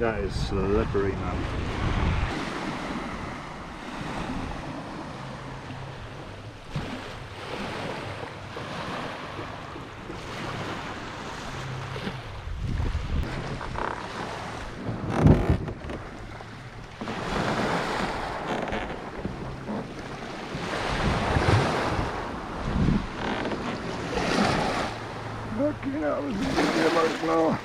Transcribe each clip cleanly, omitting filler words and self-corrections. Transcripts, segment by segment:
That is slippery, man. Fucking hell, this is gonna be emotional.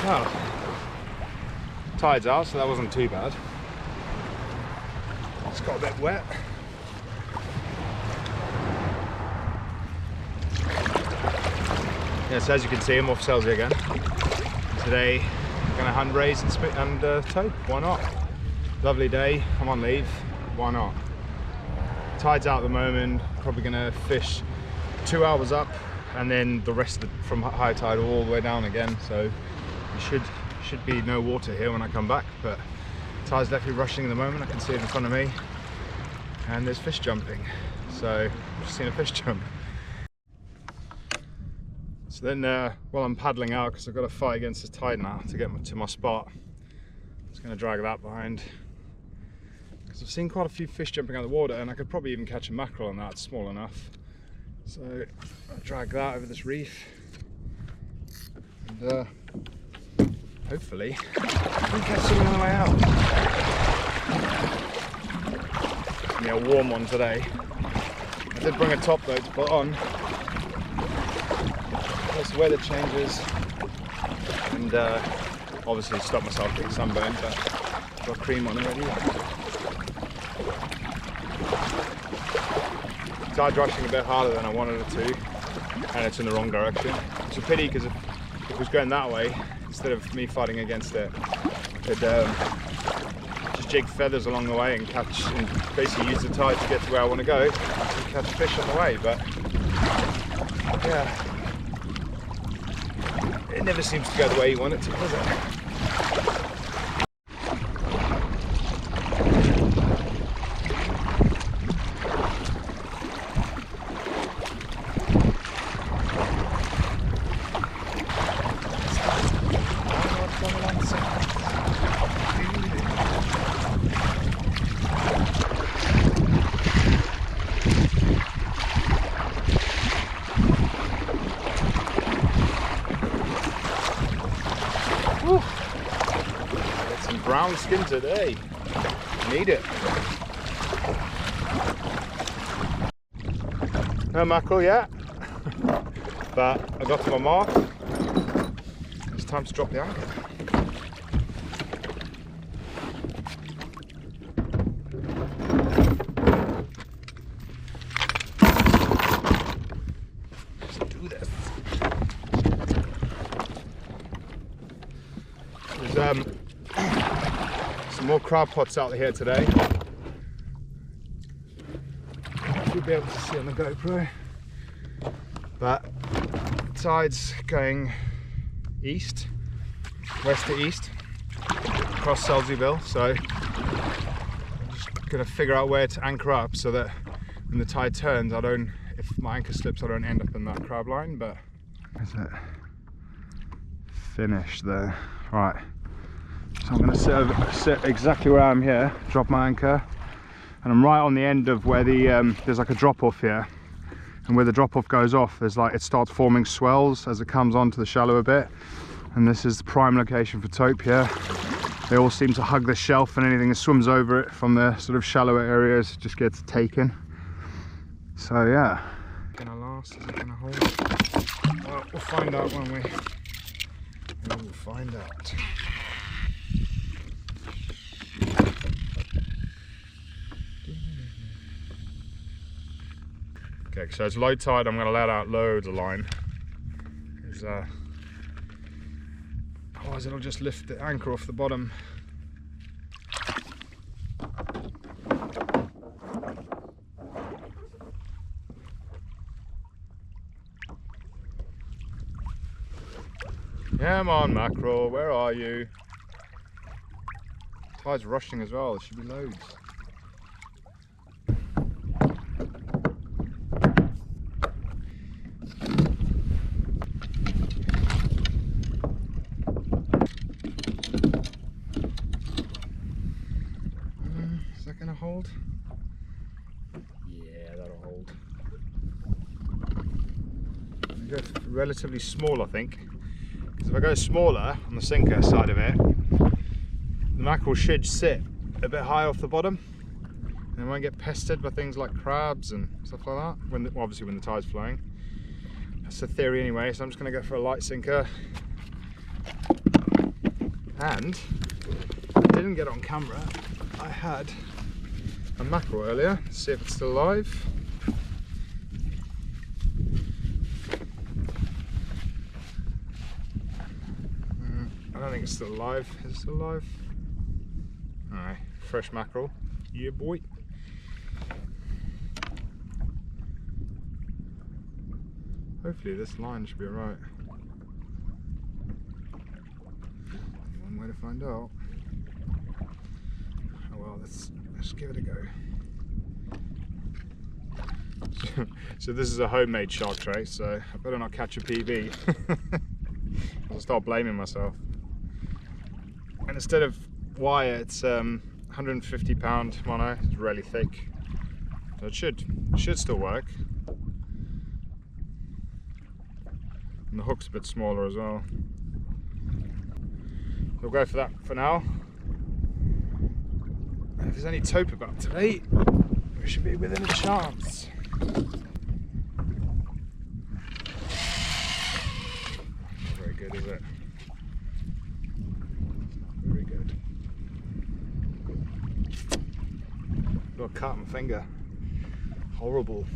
Well, tide's out, so that wasn't too bad. It's got a bit wet. Yeah, so as you can see, I'm off Selzy again. Today, I'm gonna hunt rays and tope. Why not? Lovely day. I'm on leave. Why not? Tide's out at the moment. Probably gonna fish 2 hours up, and then the rest of from high tide all the way down again. So there should be no water here when I come back. But tide's definitely rushing at the moment. I can see it in front of me, and there's fish jumping. So I've just seen a fish jump. So then while I'm paddling out, because I've got to fight against the tide now to get to my spot, I'm just going to drag that behind, because I've seen quite a few fish jumping out of the water, and I could probably even catch a mackerel on that. It's small enough. So I'll drag that over this reef, and hopefully we can catch something on the way out. Yeah, a warm one today. I did bring a top though to put on. As the weather changes, and obviously stop myself getting sunburned, but I've got cream on already. Tide's rushing a bit harder than I wanted it to, and it's in the wrong direction. It's a pity, because if it was going that way, instead of me fighting against it, I could just jig feathers along the way and catch, and basically use the tide to get to where I want to go and catch fish on the way. But yeah, it never seems to go the way you want it to, does it? Brown skin today. Need it. No mackerel yet, but I got to my mark. It's time to drop the anchor. Let's do this. There's some more crab pots out here today. You'll be able to see on the GoPro. But tide's going east, west to east, across Selzyville. So I'm just gonna figure out where to anchor up so that when the tide turns, if my anchor slips, I don't end up in that crab line. But is it finished there? Right. So I'm going to sit exactly where I am here, drop my anchor, and I'm right on the end of where there's like a drop off here, and where the drop off goes off, there's like, it starts forming swells as it comes onto the shallower bit, and this is the prime location for tope here. They all seem to hug the shelf, and anything that swims over it from the sort of shallower areas just gets taken. So yeah. Gonna last? Is it gonna hold? Well, we'll find out when we will find out. Okay, so it's low tide. I'm going to let out loads of line, otherwise it'll just lift the anchor off the bottom. Come on, mackerel, where are you? Tide's rushing as well, there should be loads. Is that gonna hold? Yeah, that'll hold. I'll go relatively small, I think. Because if I go smaller on the sinker side of it, the mackerel should sit a bit high off the bottom and won't get pestered by things like crabs and stuff like that, obviously when the tide's flowing. That's the theory anyway, so I'm just going to go for a light sinker. And I didn't get it on camera, I had a mackerel earlier. Let's see if it's still alive. I don't think it's still alive. Is it still alive? Alright, fresh mackerel. Yeah, boy. Hopefully this line should be alright. One way to find out. Oh well, let's give it a go. So this is a homemade shark tray, so I better not catch a PB. I'll start blaming myself. And instead of wire, it's 150 pound mono. It's really thick, so it should still work. And the hook's a bit smaller as well. We'll go for that for now. And if there's any taupe about today, we should be within a chance. Not very good, is it? Very good. Got a cut on my finger. Horrible.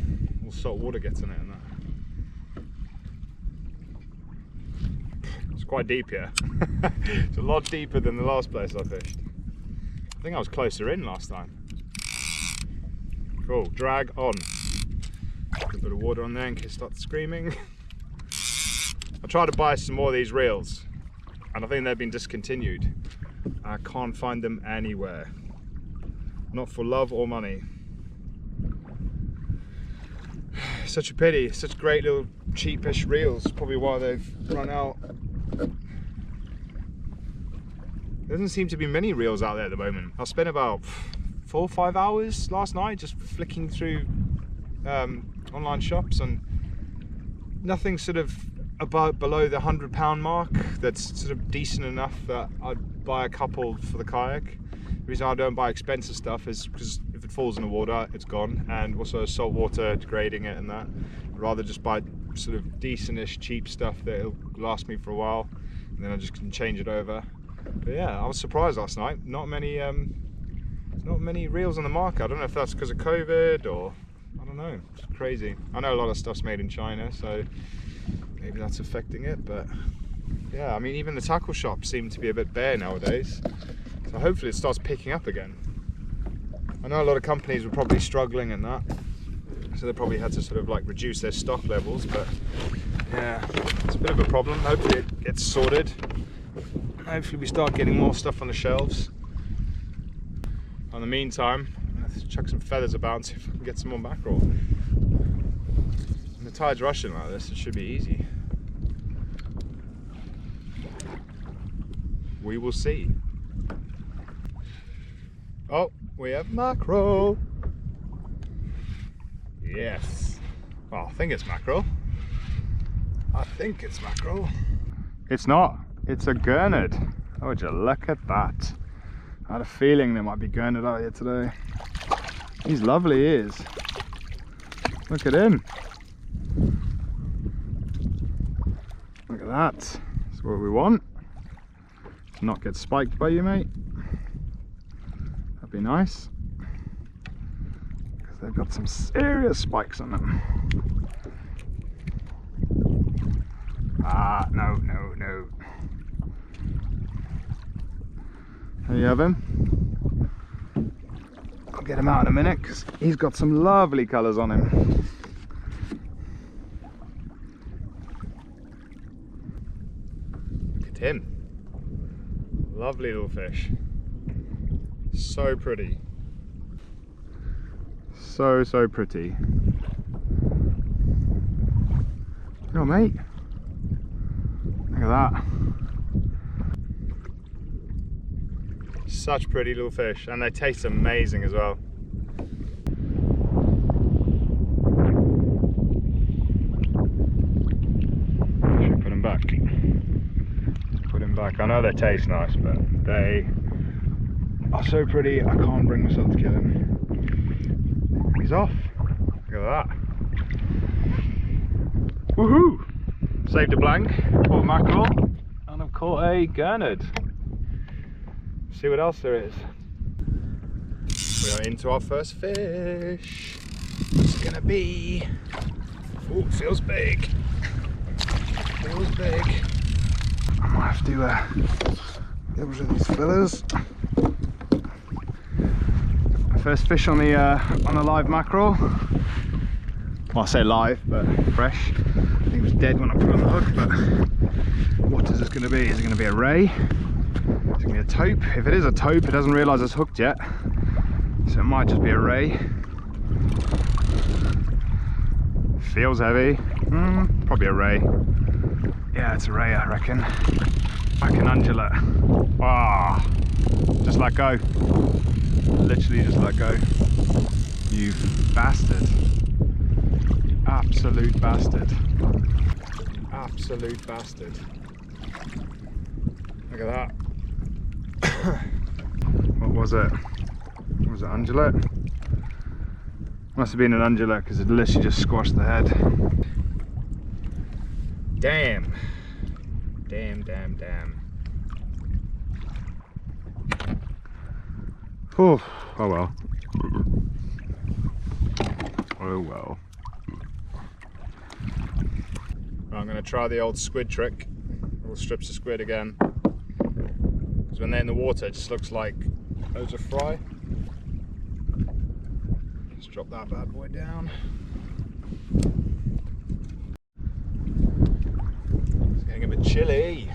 All salt water gets in it and that. It's quite deep here. It's a lot deeper than the last place I fished. I think I was closer in last time. Cool, drag on. Put a bit of water on there in case it starts screaming. I tried to buy some more of these reels and I think they've been discontinued. I can't find them anywhere. Not for love or money. Such a pity, such great little cheapish reels, probably why they've run out. There doesn't seem to be many reels out there at the moment. I spent about 4 or 5 hours last night just flicking through online shops and nothing sort of below the £100 mark that's sort of decent enough that I'd buy a couple for the kayak. The reason I don't buy expensive stuff is because if it falls in the water, it's gone, and also salt water degrading it and that. I'd rather just buy sort of decentish cheap stuff that'll last me for a while, and then I just can change it over. But yeah, I was surprised last night. Not many reels on the market. I don't know if that's because of COVID or I don't know. It's crazy. I know a lot of stuff's made in China, so maybe that's affecting it. But yeah, I mean, even the tackle shops seem to be a bit bare nowadays. So hopefully it starts picking up again. I know a lot of companies were probably struggling in that, so they probably had to sort of like reduce their stock levels. But yeah, it's a bit of a problem. Hopefully it gets sorted. Hopefully we start getting more stuff on the shelves. In the meantime, I'm going to chuck some feathers about and see if I can get some more mackerel. When the tide's rushing like this, it should be easy. We will see. Oh, we have mackerel. Yes. Well, I think it's mackerel. I think it's mackerel. It's not. It's a gurnard. Oh, would you look at that. I had a feeling there might be gurnard out here today. He's lovely, he is. Look at him. Look at that. That's what we want. To not get spiked by you, mate. That'd be nice. Because they've got some serious spikes on them. Ah, no, no, no. There you have him. I'll get him out in a minute because he's got some lovely colours on him. him. Lovely little fish. So pretty. So pretty. Go on, mate. Look at that. Such pretty little fish, and they taste amazing as well. Should put them back. Put them back. I know they taste nice, but they are so pretty I can't bring myself to kill him. He's off. Look at that. Woohoo! Saved a blank, caught a mackerel, and I've caught a gurnard. See what else there is. We are into our first fish. What's it gonna be? Oh, it feels big. Feels big. I might have to get rid of these fillers. First fish on the live mackerel. Well, I say live, but fresh. I think it was dead when I put it on the hook, but what is this going to be? Is it going to be a ray? Is it going to be a taupe? If it is a taupe, it doesn't realise it's hooked yet. So it might just be a ray. Feels heavy. Probably a ray. Yeah, it's a ray, I reckon. Back in undulate. Ah, just let go. Literally just let go. You bastard. Absolute bastard. Absolute bastard. Look at that. What was it? Was it undulate? Must have been an undulate because it literally just squashed the head. Damn. Damn. Oh well. Oh well. I'm going to try the old squid trick, little strips of squid again, because when they're in the water it just looks like loads of fry. Let's drop that bad boy down. It's getting a bit chilly.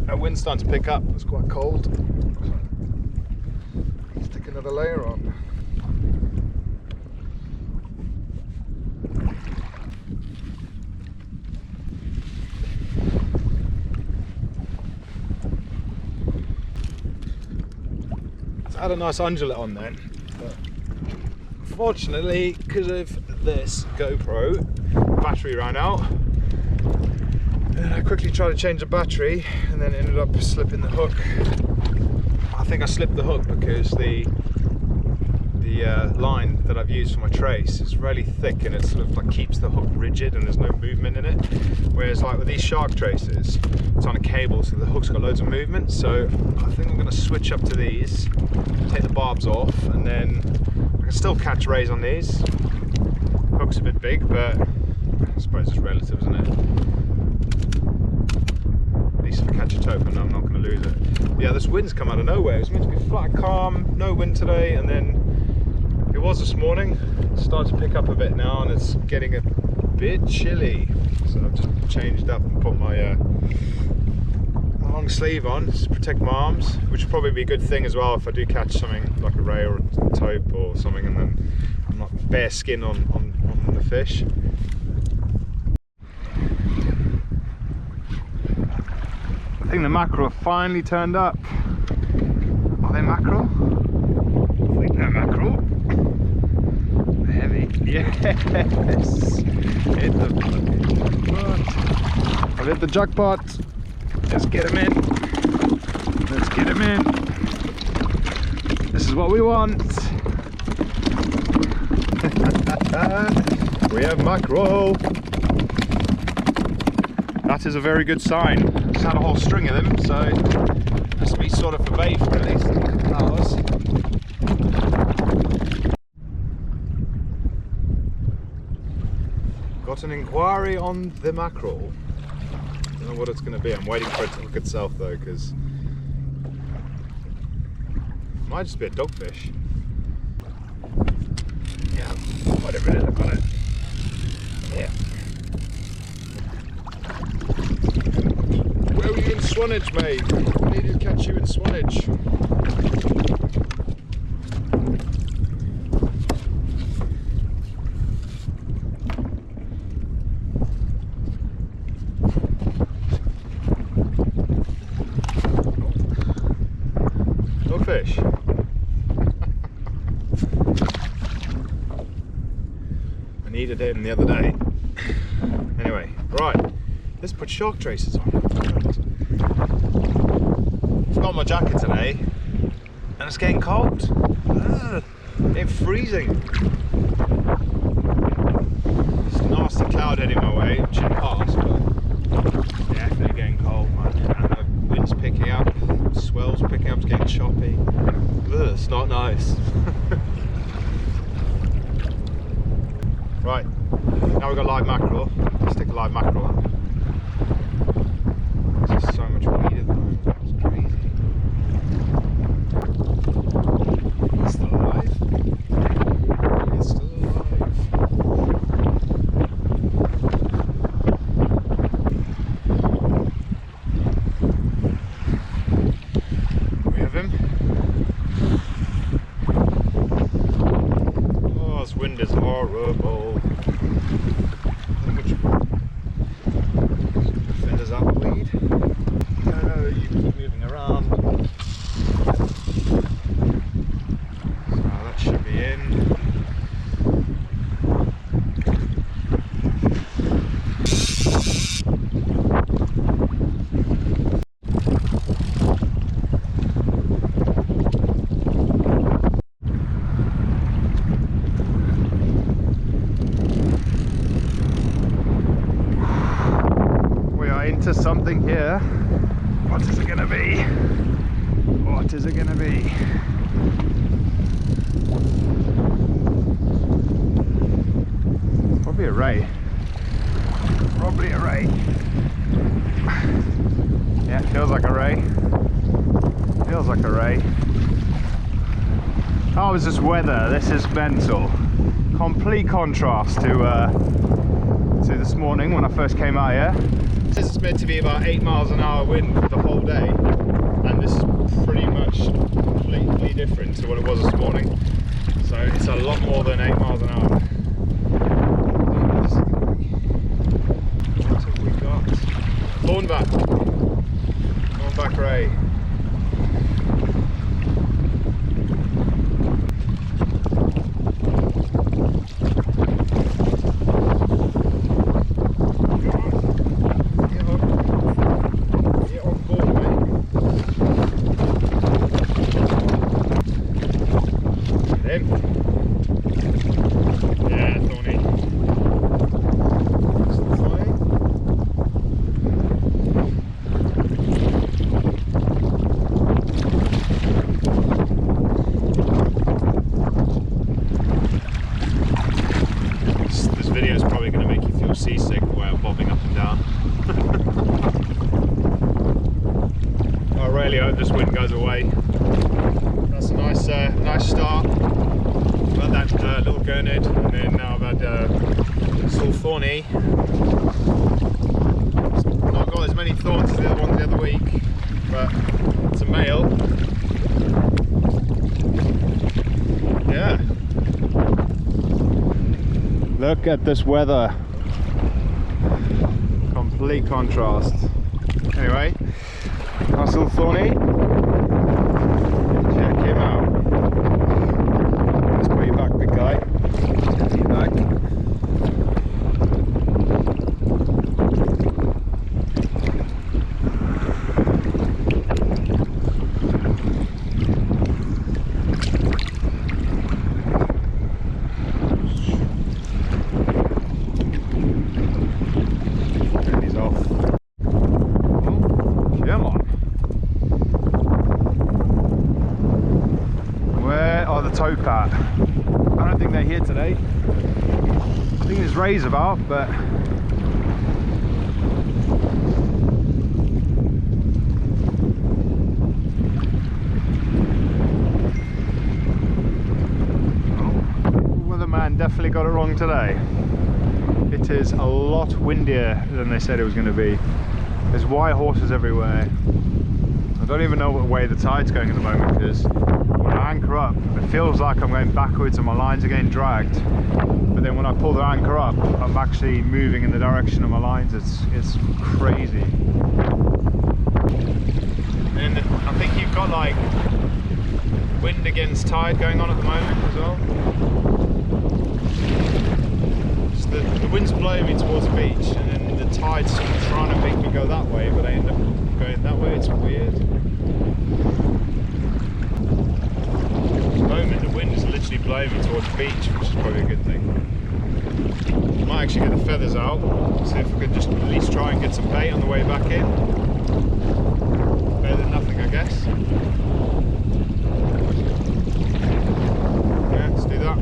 That wind's starting to pick up, it's quite cold. Stick another layer on. Had a nice undulate on then, but unfortunately because of this GoPro battery ran out, and I quickly tried to change the battery and then ended up slipping the hook. I think I slipped the hook because the line that I've used for my trace is really thick and it sort of like keeps the hook rigid and there's no movement in it, whereas like with these shark traces it's on a cable so the hook's got loads of movement. So I think I'm going to switch up to these, take the barbs off, and then I can still catch rays on these. Hook's a bit big, but I suppose it's relative, isn't it? At least if I catch a taupe I'm not going to lose it. But yeah, this wind's come out of nowhere. It was meant to be flat calm, no wind today, and then it was this morning. It's starting to pick up a bit now and it's getting a bit chilly. So I've just changed up and put my long sleeve on to protect my arms, which will probably be a good thing as well if I do catch something like a ray or a taupe or something, and then I'm not bare skin on the fish. I think the mackerel have finally turned up. Are they mackerel? I think they're mackerel. They're heavy. Yes! Hit the jackpot. I've hit the jackpot. Let's get him in. Let's get him in. This is what we want. We have mackerel. That is a very good sign. Just had a whole string of them, so must be sort of for bait for at least a couple hours. Got an inquiry on the mackerel. Don't know what it's going to be. I'm waiting for it to hook itself though, because it might just be a dogfish. Yeah, whatever it is, I've got it. Yeah. Where were you in Swanage, mate? I needed to catch you in Swanage. No fish. I needed it the other day. Anyway, right. Let's put shark traces on. I've got my jacket today and it's getting cold. It's freezing. It's a nasty cloud heading my way, which it passed, but definitely getting cold, man. And the wind's picking up, the swell's picking up, it's getting choppy. It's not nice. Right, now we've got live mackerel. Let's stick a live mackerel up. There's so much weed at the moment, it's crazy. It's still alive. It's still alive. We have him. Oh, this wind is horrible. Fenders up weed. Oh, you keep moving around. So that should be in. Into something here. What is it gonna be? What is it gonna be? Probably a ray. Probably a ray. Yeah, feels like a ray. Feels like a ray. Oh, it's just weather. This is mental. Complete contrast to this morning when I first came out here. This is meant to be about 8 miles an hour wind the whole day, and this is pretty much completely different to what it was this morning. So it's a lot more than 8 miles an hour. What have we got? Thornback. Thornback ray. Yeah, thorny. This video is probably going to make you feel seasick the way I'm bobbing up and down. I really hope this wind goes away. That's a nice start. I've had that little gurnard, and then now I've had this little thorny. It's not got as many thorns as the other ones the other week, but it's a male. Yeah. Look at this weather. Complete contrast. Anyway, nice little thorny. Check him out. Let's put you back, big guy. Get you back. And he's off. Oh, come on. Where are the towpat? I don't think they're here today. I think there's rays about, but weatherman definitely got it wrong today. It is a lot windier than they said it was going to be. There's white horses everywhere. I don't even know what way the tide's going at the moment, because when I anchor up, it feels like I'm going backwards and my lines are getting dragged. But then when I pull the anchor up, I'm actually moving in the direction of my lines. It's crazy. And I think you've got like wind against tide going on at the moment as well. So the wind's blowing me towards the beach, and then the tide's sort of trying to make me go that way, but I end up going that way. It's weird. At the moment, the wind is literally blowing me towards the beach, which is probably a good thing. I might actually get the feathers out, see if I could just at least try and get some bait on the way back in. Better than nothing, I guess. Yeah, let's do that.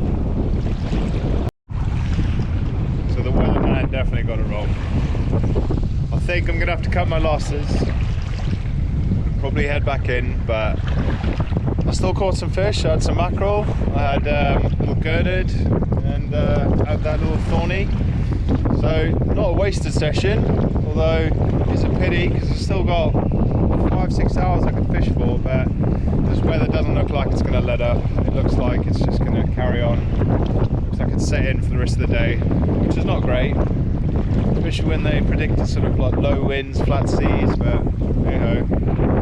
So the weatherman definitely got it wrong. I think I'm gonna have to cut my losses. Probably head back in, but I still caught some fish. I had some mackerel, I had a little girded, and had that little thorny. So not a wasted session, although it's a pity because I've still got 5-6 hours I could fish for, but this weather doesn't look like it's going to let up. It looks like it's just going to carry on. Looks like it's set in for the rest of the day, which is not great, especially when they predicted sort of like low winds, flat seas, but hey ho,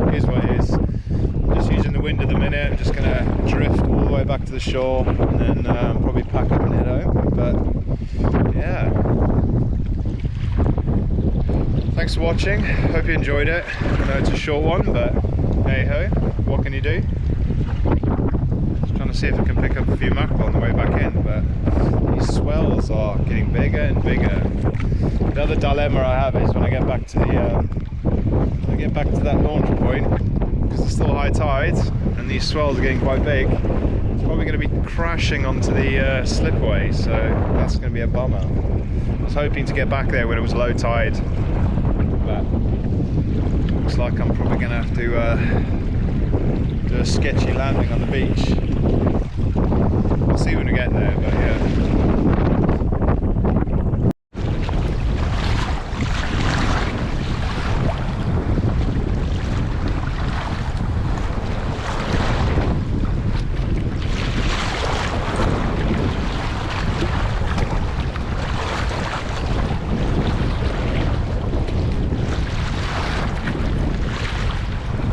it is what it is. I'm just using the wind at the minute. I'm just going to drift all the way back to the shore and then probably pack up and head home, but yeah. Thanks for watching, hope you enjoyed it. I know it's a short one, but hey ho, what can you do? Just trying to see if I can pick up a few mackerel on the way back in, but these swells are getting bigger and bigger. The other dilemma I have is when I get back to that launch point, because it's still high tides and these swells are getting quite big, it's probably going to be crashing onto the slipway, so that's going to be a bummer. I was hoping to get back there when it was low tide, but looks like I'm probably going to have to do a sketchy landing on the beach. We'll see when we get there, but yeah.